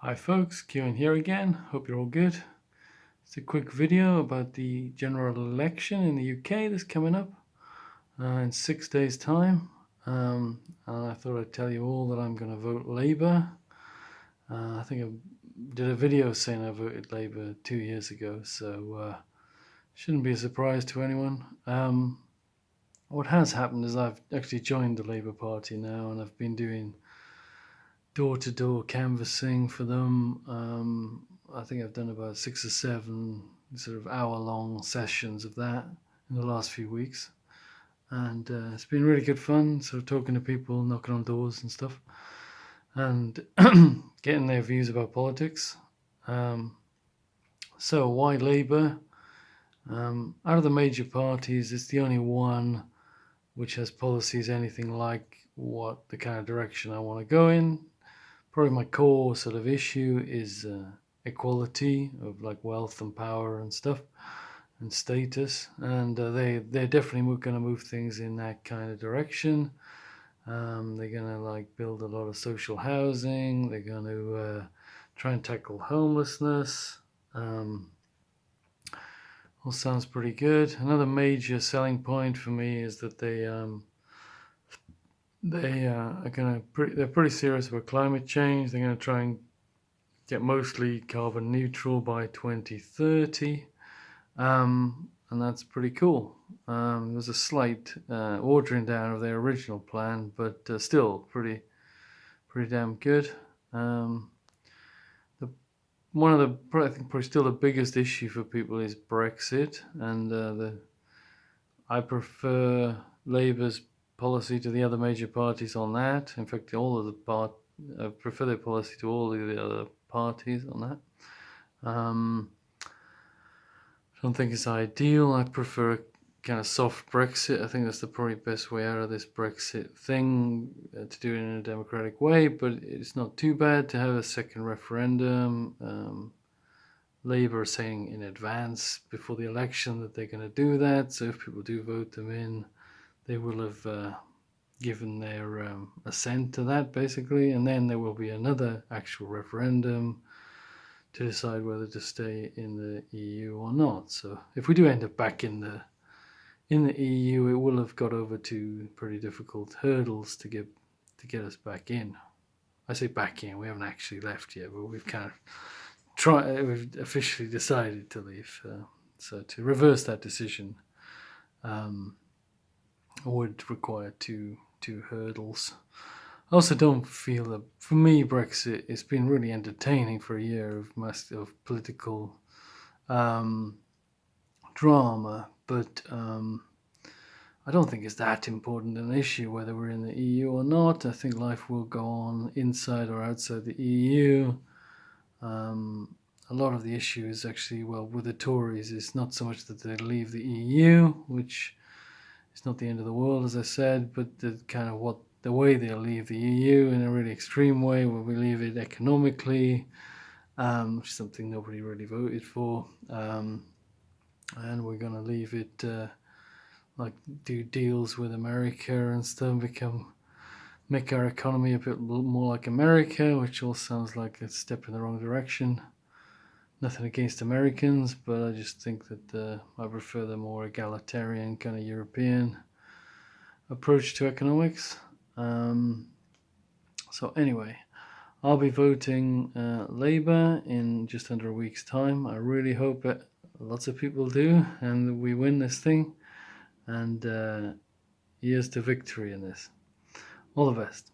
Hi folks, Kieran here again. Hope you're all good. It's a quick video about the general election in the UK that's coming up in 6 days time. And I thought I'd tell you all that I'm going to vote Labour. I think I did a video saying I voted Labour 2 years ago, so shouldn't be a surprise to anyone. What has happened is I've actually joined the Labour Party now, and I've been doing door-to-door canvassing for them. I think I've done about 6 or 7 sort of hour-long sessions of that in the last few weeks, and it's been really good fun. So talking to people, knocking on doors and stuff, and getting their views about politics. So why Labour? Out of the major parties, it's the only one which has policies anything like what the kind of direction I want to go in. Probably my core sort of issue is equality of like wealth and power and stuff and status, and they're definitely going to move things in that kind of direction. They're going to like build a lot of social housing. They're going to try and tackle homelessness. All sounds pretty good. Another major selling point for me is that they're pretty serious about climate change. They're going to try and get mostly carbon neutral by 2030, and that's pretty cool. There's a slight watering down of their original plan, but still pretty damn good. One of the I think probably still the biggest issue for people is Brexit, and I prefer Labour's policy to the other major parties on that. In fact, I prefer their policy to all of the other parties on that. I don't think it's ideal. I prefer a kind of soft Brexit. I think that's the probably best way out of this Brexit thing, to do it in a democratic way, but it's not too bad to have a second referendum. Labour are saying in advance before the election that they're going to do that, so if people do vote them in, they will have given their assent to that, basically, and then there will be another actual referendum to decide whether to stay in the EU or not. So if we do end up back in the EU, it will have got over two pretty difficult hurdles to get us back in. I say back in, we haven't actually left yet, but we've kind of we've officially decided to leave. So to reverse that decision would require two hurdles. I also don't feel that, for me, Brexit, it's been really entertaining for a year of political drama, but I don't think it's that important an issue whether we're in the EU or not. I think life will go on inside or outside the EU. A lot of the issue is actually, well, with the Tories, it's not so much that they leave the EU, which is not the end of the world, as I said, but the kind of the way they'll leave the EU in a really extreme way, where we leave it economically, which is something nobody really voted for, and we're going to leave it like do deals with America and stuff, make our economy a bit more like America, which all sounds like a step in the wrong direction. Nothing against Americans, but I just think that I prefer the more egalitarian kind of European approach to economics. So anyway, I'll be voting Labour in just under a week's time. I really hope that lots of people do, and we win this thing, and here's to victory in this. All the best.